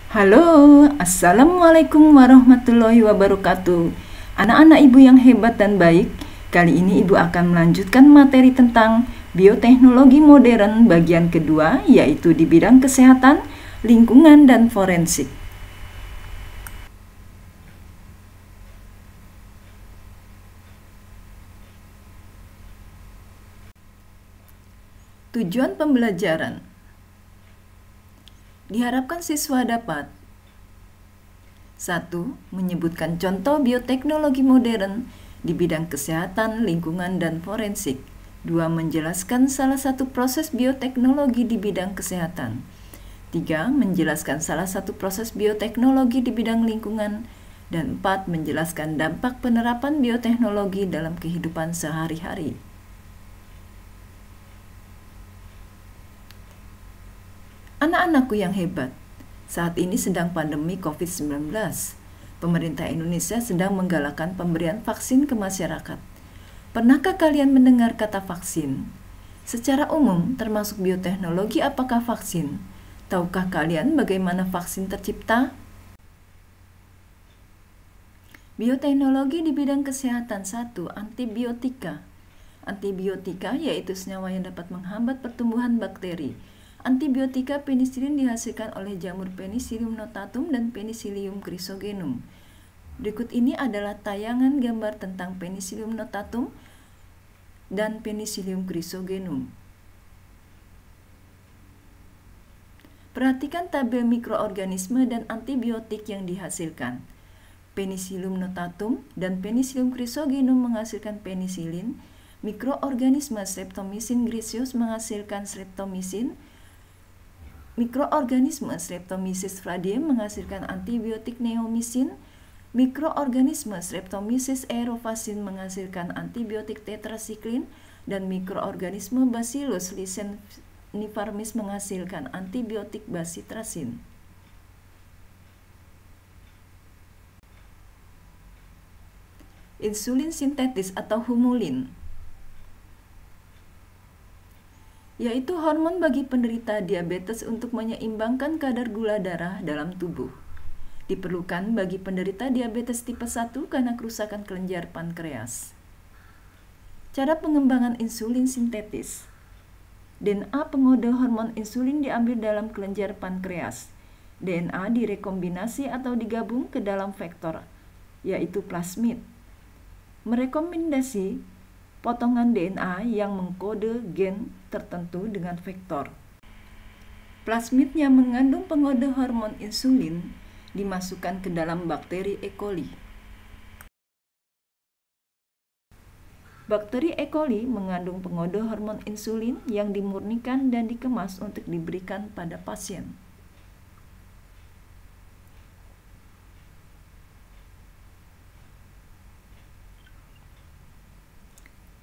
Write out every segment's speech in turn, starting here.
Halo, Assalamualaikum warahmatullahi wabarakatuh. Anak-anak ibu yang hebat dan baik, kali ini ibu akan melanjutkan materi tentang bioteknologi modern bagian kedua, yaitu di bidang kesehatan, lingkungan, dan forensik. Tujuan pembelajaran diharapkan siswa dapat 1. Menyebutkan contoh bioteknologi modern di bidang kesehatan, lingkungan, dan forensik. 2. Menjelaskan salah satu proses bioteknologi di bidang kesehatan. 3. Menjelaskan salah satu proses bioteknologi di bidang lingkungan. Dan 4. Menjelaskan dampak penerapan bioteknologi dalam kehidupan sehari-hari. Anak-anakku yang hebat, saat ini sedang pandemi COVID-19. Pemerintah Indonesia sedang menggalakkan pemberian vaksin ke masyarakat. Pernahkah kalian mendengar kata vaksin? Secara umum, termasuk bioteknologi, apakah vaksin? Tahukah kalian bagaimana vaksin tercipta? Bioteknologi di bidang kesehatan. 1. Antibiotika. Antibiotika yaitu senyawa yang dapat menghambat pertumbuhan bakteri. Antibiotika penisilin dihasilkan oleh jamur Penicillium notatum dan Penicillium chrysogenum. Berikut ini adalah tayangan gambar tentang Penicillium notatum dan Penicillium chrysogenum. Perhatikan tabel mikroorganisme dan antibiotik yang dihasilkan. Penicillium notatum dan Penicillium chrysogenum menghasilkan penisilin. Mikroorganisme Streptomycin griseus menghasilkan streptomycin. Mikroorganisme Streptomyces fladiem menghasilkan antibiotik neomycin. Mikroorganisme Streptomyces aerophasin menghasilkan antibiotik tetrasiklin, dan mikroorganisme Bacillus licheniformis menghasilkan antibiotik bacitracin. Insulin sintetis atau humulin, yaitu hormon bagi penderita diabetes untuk menyeimbangkan kadar gula darah dalam tubuh. Diperlukan bagi penderita diabetes tipe 1 karena kerusakan kelenjar pankreas. Cara pengembangan insulin sintetis. DNA pengode hormon insulin diambil dalam kelenjar pankreas. DNA direkombinasi atau digabung ke dalam vektor, yaitu plasmid. Merekomendasi potongan DNA yang mengkode gen tertentu dengan vektor. Plasmid yang mengandung pengode hormon insulin dimasukkan ke dalam bakteri E. coli. Bakteri E. coli mengandung pengode hormon insulin yang dimurnikan dan dikemas untuk diberikan pada pasien.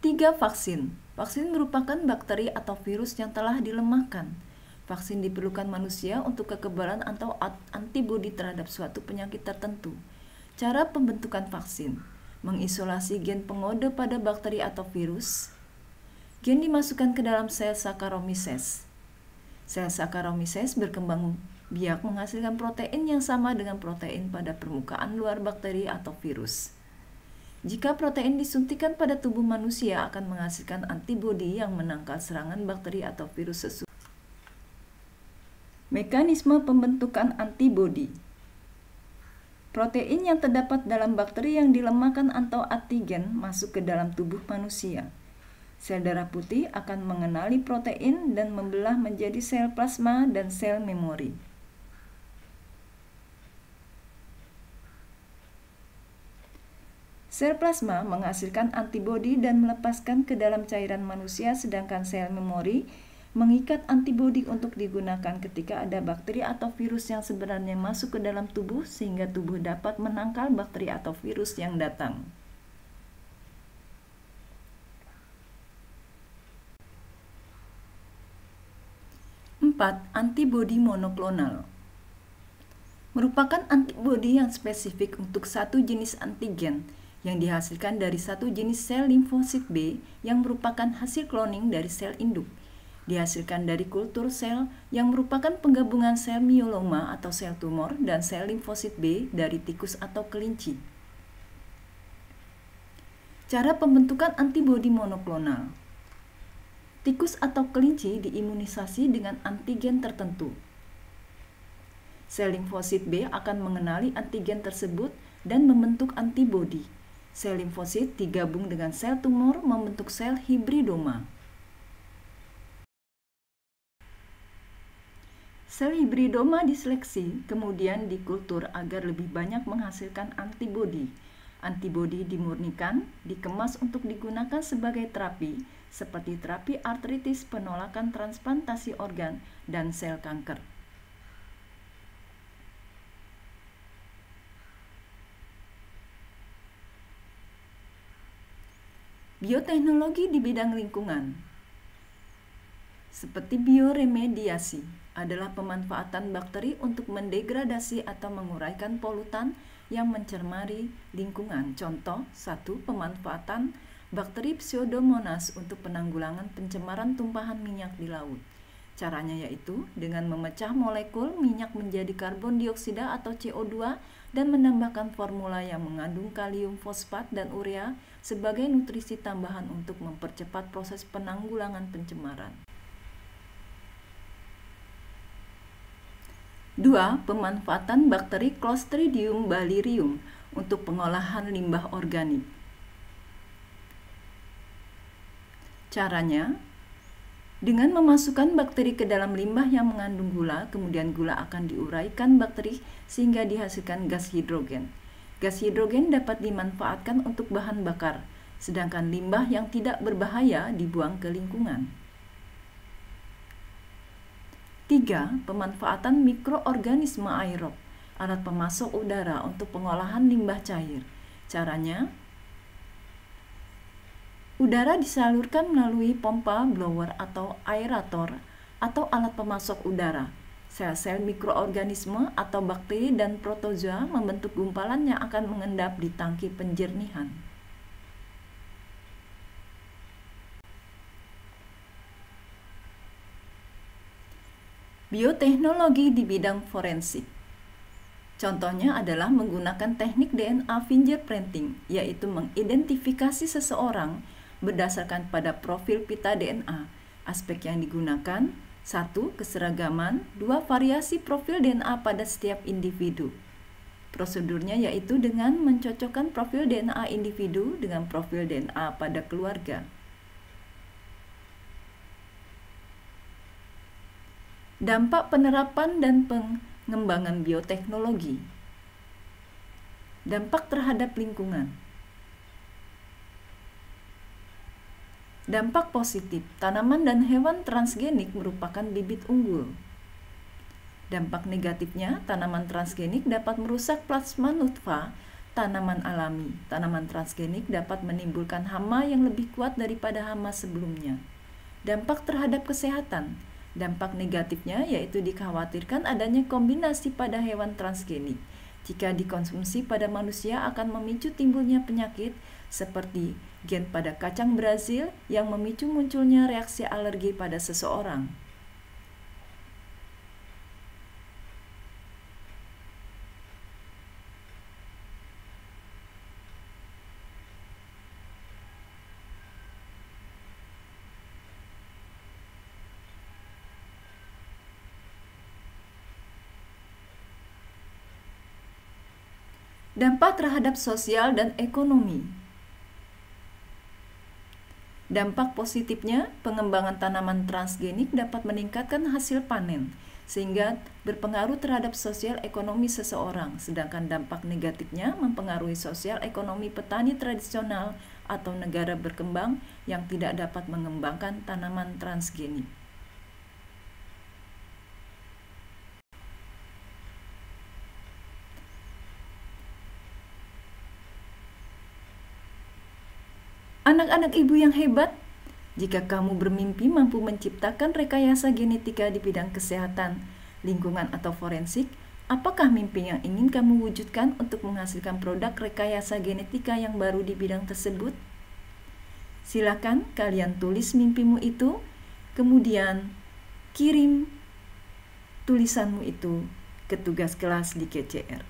Tiga, vaksin. Vaksin merupakan bakteri atau virus yang telah dilemahkan. Vaksin diperlukan manusia untuk kekebalan atau antibodi terhadap suatu penyakit tertentu. Cara pembentukan vaksin. Mengisolasi gen pengode pada bakteri atau virus. Gen dimasukkan ke dalam sel Saccharomyces. Sel Saccharomyces berkembang biak menghasilkan protein yang sama dengan protein pada permukaan luar bakteri atau virus. Jika protein disuntikan pada tubuh manusia akan menghasilkan antibodi yang menangkal serangan bakteri atau virus sesuatu. Mekanisme pembentukan antibodi. Protein yang terdapat dalam bakteri yang dilemahkan atau antigen masuk ke dalam tubuh manusia. Sel darah putih akan mengenali protein dan membelah menjadi sel plasma dan sel memori. Sel plasma menghasilkan antibodi dan melepaskan ke dalam cairan manusia, sedangkan sel memori mengikat antibodi untuk digunakan ketika ada bakteri atau virus yang sebenarnya masuk ke dalam tubuh sehingga tubuh dapat menangkal bakteri atau virus yang datang. Empat, antibodi monoklonal. Merupakan antibodi yang spesifik untuk satu jenis antigen yang dihasilkan dari satu jenis sel limfosit B yang merupakan hasil cloning dari sel induk. Dihasilkan dari kultur sel yang merupakan penggabungan sel myeloma atau sel tumor dan sel limfosit B dari tikus atau kelinci. Cara pembentukan antibodi monoklonal. Tikus atau kelinci diimunisasi dengan antigen tertentu. Sel limfosit B akan mengenali antigen tersebut dan membentuk antibodi. Sel limfosit digabung dengan sel tumor membentuk sel hibridoma. Sel hibridoma diseleksi, kemudian dikultur agar lebih banyak menghasilkan antibodi. Antibodi dimurnikan, dikemas untuk digunakan sebagai terapi, seperti terapi artritis, penolakan transplantasi organ, dan sel kanker. Bioteknologi di bidang lingkungan, seperti bioremediasi, adalah pemanfaatan bakteri untuk mendegradasi atau menguraikan polutan yang mencemari lingkungan. Contoh, 1. Pemanfaatan bakteri Pseudomonas untuk penanggulangan pencemaran tumpahan minyak di laut. Caranya yaitu dengan memecah molekul minyak menjadi karbon dioksida atau CO2 dan menambahkan formula yang mengandung kalium fosfat dan urea sebagai nutrisi tambahan untuk mempercepat proses penanggulangan pencemaran. 2. Pemanfaatan bakteri Clostridium baliarium untuk pengolahan limbah organik. Caranya, dengan memasukkan bakteri ke dalam limbah yang mengandung gula, kemudian gula akan diuraikan bakteri sehingga dihasilkan gas hidrogen. Gas hidrogen dapat dimanfaatkan untuk bahan bakar, sedangkan limbah yang tidak berbahaya dibuang ke lingkungan. 3. Pemanfaatan mikroorganisme aerob, alat pemasok udara untuk pengolahan limbah cair. Caranya, udara disalurkan melalui pompa blower atau aerator atau alat pemasok udara. Sel-sel mikroorganisme atau bakteri dan protozoa membentuk gumpalan yang akan mengendap di tangki penjernihan. Bioteknologi di bidang forensik. Contohnya adalah menggunakan teknik DNA fingerprinting, yaitu mengidentifikasi seseorang berdasarkan pada profil pita DNA. Aspek yang digunakan: 1. Keseragaman, 2. Variasi profil DNA pada setiap individu. Prosedurnya yaitu dengan mencocokkan profil DNA individu dengan profil DNA pada keluarga. Dampak penerapan dan pengembangan bioteknologi. Dampak terhadap lingkungan. Dampak positif, tanaman dan hewan transgenik merupakan bibit unggul. Dampak negatifnya, tanaman transgenik dapat merusak plasma nutfah tanaman alami. Tanaman transgenik dapat menimbulkan hama yang lebih kuat daripada hama sebelumnya. Dampak terhadap kesehatan. Dampak negatifnya yaitu dikhawatirkan adanya kombinasi pada hewan transgenik. Jika dikonsumsi pada manusia akan memicu timbulnya penyakit seperti gen pada kacang Brazil yang memicu munculnya reaksi alergi pada seseorang. Dampak terhadap sosial dan ekonomi. Dampak positifnya, pengembangan tanaman transgenik dapat meningkatkan hasil panen, sehingga berpengaruh terhadap sosial ekonomi seseorang, sedangkan dampak negatifnya mempengaruhi sosial ekonomi petani tradisional atau negara berkembang yang tidak dapat mengembangkan tanaman transgenik. Anak-anak ibu yang hebat, jika kamu bermimpi mampu menciptakan rekayasa genetika di bidang kesehatan, lingkungan atau forensik, apakah mimpi yang ingin kamu wujudkan untuk menghasilkan produk rekayasa genetika yang baru di bidang tersebut? Silakan kalian tulis mimpimu itu Kemudian kirim tulisanmu itu ke tugas kelas di KCR.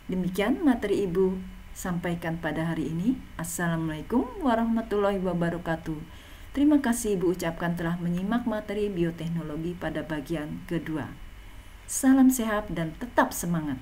Demikian materi Ibu sampaikan pada hari ini. Assalamualaikum warahmatullahi wabarakatuh. Terima kasih Ibu ucapkan telah menyimak materi bioteknologi pada bagian kedua. Salam sehat dan tetap semangat.